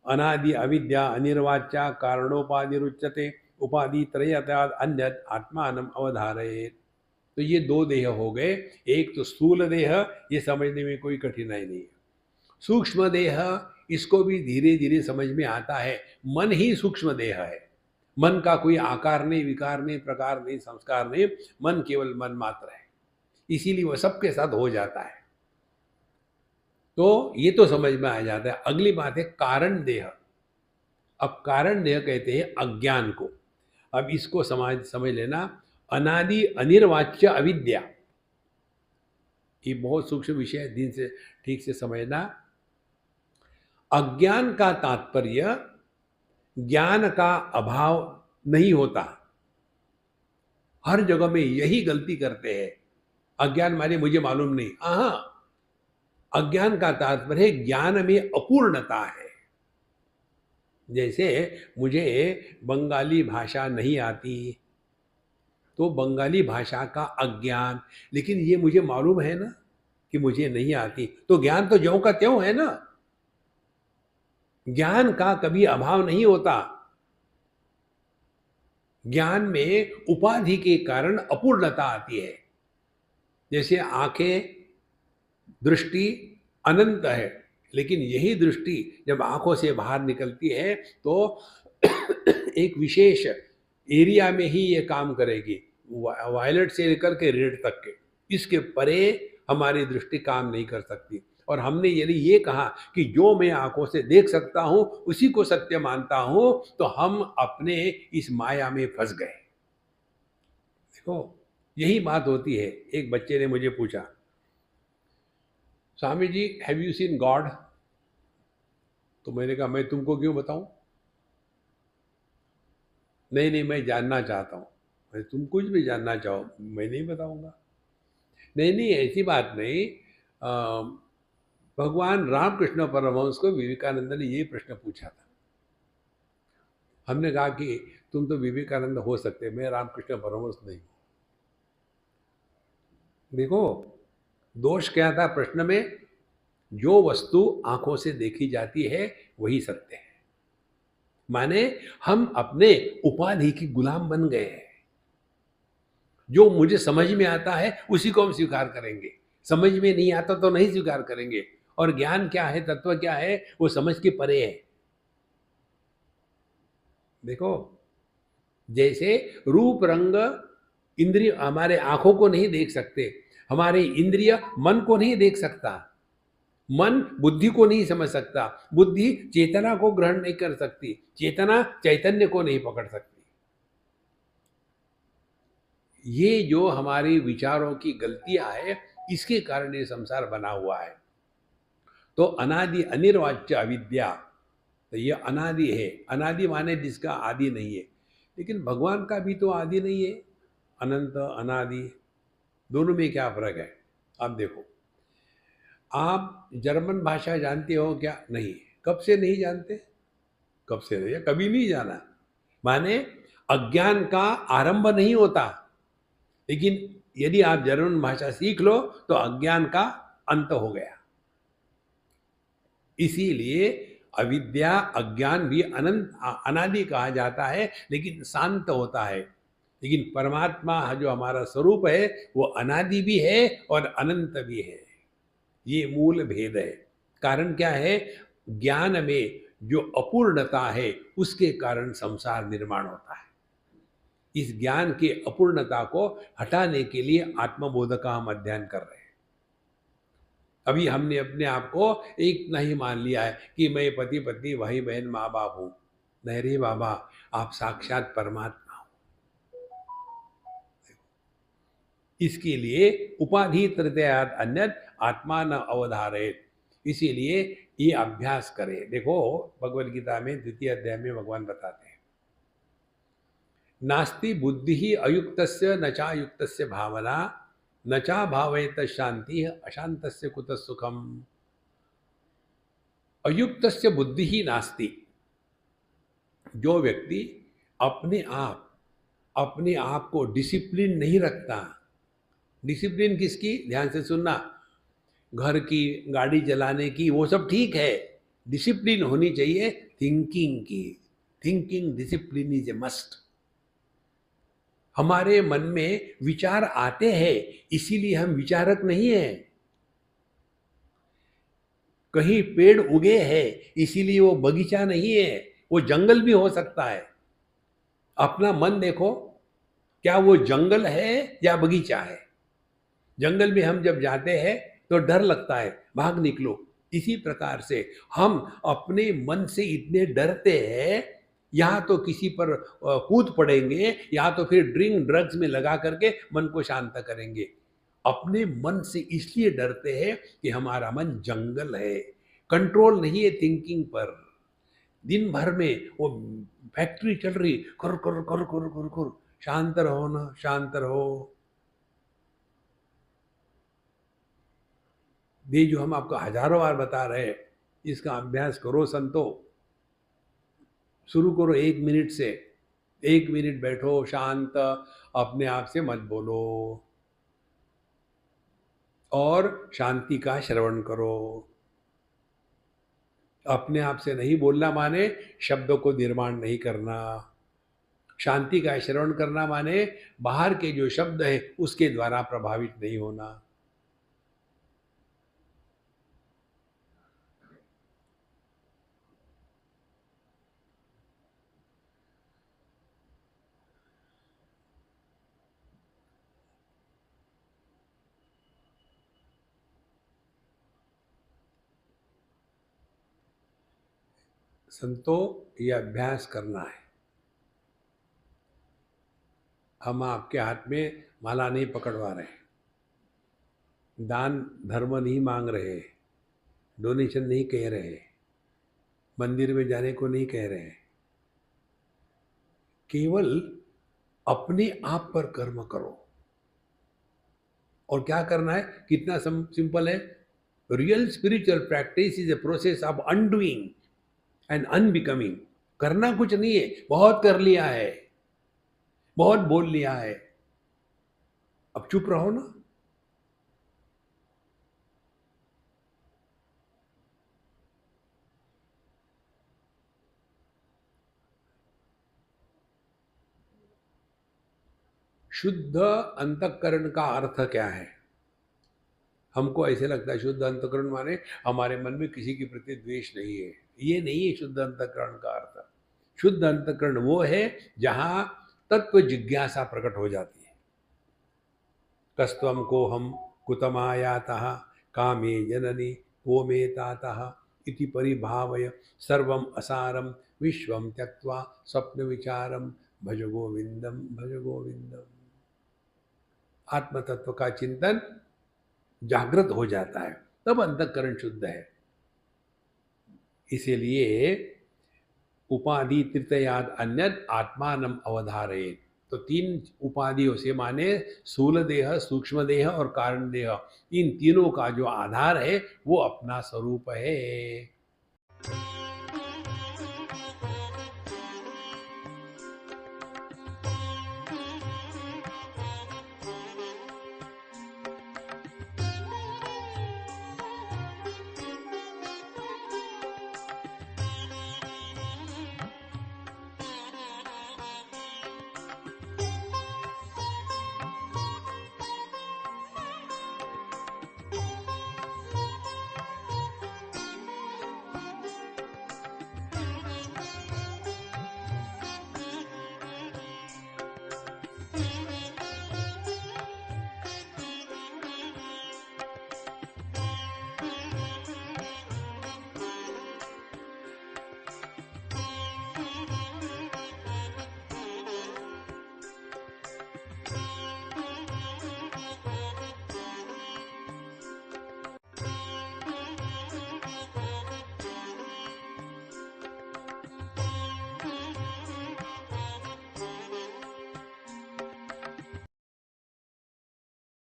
अनादि अविद्या अनिर्वाच्या कारणोपाधिरुच्यते उपाधि त्रयत्याद अन्यत आत्मानम अवधारयेत। तो ये दो देह हो गए। एक तो स्थूल देह, ये समझने में कोई कठिनाई नहीं है। सूक्ष्म देह, इसको भी धीरे धीरे समझ में आता है। मन ही सूक्ष्म देह है। मन का कोई आकार नहीं, विकार नहीं, प्रकार नहीं, संस्कार नहीं, मन केवल मन मात्र है। इसीलिए वह सबके साथ हो जाता है। तो ये तो समझ में आ जाता है। अगली बात है कारण देह। अब कारण देह कहते हैं अज्ञान को। अब इसको समझ लेना। अनादि अनिर्वाच्य अविद्या, ये बहुत सूक्ष्म विषय है, दिन से ठीक से समझना। अज्ञान का तात्पर्य ज्ञान का अभाव नहीं होता। हर जगह में यही गलती करते हैं। अज्ञान माने मुझे मालूम नहीं। हाँ, अज्ञान का तात्पर्य ज्ञान में अपूर्णता है। जैसे मुझे बंगाली भाषा नहीं आती, तो बंगाली भाषा का अज्ञान, लेकिन ये मुझे मालूम है ना कि मुझे नहीं आती, तो ज्ञान तो ज्यों का त्यों है ना। ज्ञान का कभी अभाव नहीं होता। ज्ञान में उपाधि के कारण अपूर्णता आती है। जैसे आंखें, दृष्टि अनंत है, लेकिन यही दृष्टि जब आंखों से बाहर निकलती है तो एक विशेष एरिया में ही ये काम करेगी, वायलेट से लेकर के रेड तक के। इसके परे हमारी दृष्टि काम नहीं कर सकती। और हमने यदि ये कहा कि जो मैं आंखों से देख सकता हूं उसी को सत्य मानता हूं, तो हम अपने इस माया में फंस गए। देखो, यही बात होती है। एक बच्चे ने मुझे पूछा, Swami ji have you seen God? तो मैंने कहा मैं तुमको क्यों बताऊं? नहीं नहीं, मैं जानना चाहता हूं। मैं, तुम कुछ भी जानना चाहो, मैं नहीं बताऊंगा। नहीं नहीं, ऐसी बात नहीं। भगवान रामकृष्ण परमहंस को विवेकानंद ने ये प्रश्न पूछा था। हमने कहा कि तुम तो विवेकानंद हो सकते, मैं रामकृष्ण परमहंस नहीं हूं। देखो, दोष क्या था प्रश्न में? जो वस्तु आंखों से देखी जाती है वही सत्य है। माने हम अपने उपाधि की गुलाम बन गए हैं। जो मुझे समझ में आता है उसी को हम स्वीकार करेंगे, समझ में नहीं आता तो नहीं स्वीकार करेंगे। और ज्ञान क्या है, तत्व क्या है, वो समझ के परे है। देखो, जैसे रूप रंग इंद्रिय हमारे आंखों को नहीं देख सकते, हमारे इंद्रिय मन को नहीं देख सकता, मन बुद्धि को नहीं समझ सकता, बुद्धि चेतना को ग्रहण नहीं कर सकती, चेतना चैतन्य को नहीं पकड़ सकती। ये जो हमारी विचारों की गलतियां है, इसके कारण ये संसार बना हुआ है। तो अनादि अनिर्वाच्य अविद्या, तो ये अनादि है। अनादि माने जिसका आदि नहीं है। लेकिन भगवान का भी तो आदि नहीं है। अनंत अनादि, दोनों में क्या फर्क है? आप देखो, आप जर्मन भाषा जानते हो क्या? नहीं। कब से नहीं जानते? कब से नहीं? कभी नहीं जाना। माने अज्ञान का आरंभ नहीं होता, लेकिन यदि आप जर्मन भाषा सीख लो तो अज्ञान का अंत हो गया। इसीलिए अविद्या, अज्ञान भी अनंत अनादि कहा जाता है, लेकिन शांत होता है। लेकिन परमात्मा जो हमारा स्वरूप है वो अनादि भी है और अनंत भी है। ये मूल भेद है। कारण क्या है? ज्ञान में जो अपूर्णता है उसके कारण संसार निर्माण होता है। इस ज्ञान की अपूर्णता को हटाने के लिए आत्मबोध का हम अध्ययन कर रहे हैं। अभी हमने अपने आप को एक नहीं मान लिया है कि मैं पति पत्नी भाई बहन माँ बाप हूं। नहीं रे बाबा, आप साक्षात परमात्मा हो। इसके लिए उपाधि तृतीयात अन्यत आत्मा न अवधारयेत। इसीलिए ये अभ्यास करें। देखो, भगवद गीता में 2य अध्याय में भगवान बताते हैं, नास्ति बुद्धि ही अयुक्तस्य न चायुक्तस्य भावना न चा भावयत शांति अशांतस्य कुतः सुखम। अयुक्तस्य बुद्धि ही नास्ति। जो व्यक्ति अपने आप को डिसिप्लिन नहीं रखता। डिसिप्लिन किसकी? ध्यान से सुनना। घर की, गाड़ी चलाने की, वो सब ठीक है, डिसिप्लिन होनी चाहिए, थिंकिंग की। Thinking discipline is a must. हमारे मन में विचार आते हैं, इसीलिए हम विचारक नहीं हैं। कहीं पेड़ उगे हैं, इसीलिए वो बगीचा नहीं है, वो जंगल भी हो सकता है। अपना मन देखो, क्या वो जंगल है या बगीचा है? जंगल में हम जब जाते हैं तो डर लगता है, भाग निकलो। इसी प्रकार से हम अपने मन से इतने डरते हैं, या तो किसी पर कूद पड़ेंगे, या तो फिर ड्रिंक ड्रग्स में लगा करके मन को शांत करेंगे। अपने मन से इसलिए डरते हैं कि हमारा मन जंगल है, कंट्रोल नहीं है थिंकिंग पर। दिन भर में वो फैक्ट्री चल रही, कर कर कर कर कर कर, शांत रहो ना, शांत रहो। ये जो हम आपको हजारों बार बता रहे हैं, इसका अभ्यास करो संतो। शुरू करो 1 मिनट से। 1 मिनट बैठो शांत, अपने आप से मत बोलो और शांति का श्रवण करो। अपने आप से नहीं बोलना माने शब्दों को निर्माण नहीं करना। शांति का श्रवण करना माने बाहर के जो शब्द है उसके द्वारा प्रभावित नहीं होना। संतो, ये अभ्यास करना है। हम आपके हाथ में माला नहीं पकड़वा रहे, दान धर्म नहीं मांग रहे, डोनेशन नहीं कह रहे, मंदिर में जाने को नहीं कह रहे। केवल अपने आप पर कर्म करो। और क्या करना है? कितना सिंपल है। Real spiritual practice is a process of undoing and unbecoming. करना कुछ नहीं है, बहुत कर लिया है, बहुत बोल लिया है, अब चुप रहो ना। शुद्ध अंतःकरण का अर्थ क्या है? हमको ऐसे लगता है शुद्ध अंतःकरण माने हमारे मन में किसी के प्रति द्वेष नहीं है। ये नहीं है शुद्ध अंतःकरण का अर्थ। शुद्ध अंतःकरण वो है जहाँ तत्व जिज्ञासा प्रकट हो जाती है। कस्त्वं कोहम कुतमायातः कामे जननी को मे तातः इति परिभावय सर्वम असारम विश्वम त्यक्त्वा स्वप्न विचारम भज गोविंदम भज गोविंदम। आत्म तत्व का चिंतन जागृत हो जाता है, तब अंतःकरण शुद्ध है। इसीलिए उपाधि तृतीयाद अन्यद आत्मानम अवधारयेत्। तो 3 उपाधियों से माने स्थूल देह, सूक्ष्म देह और कारण देह, इन तीनों का जो आधार है वो अपना स्वरूप है।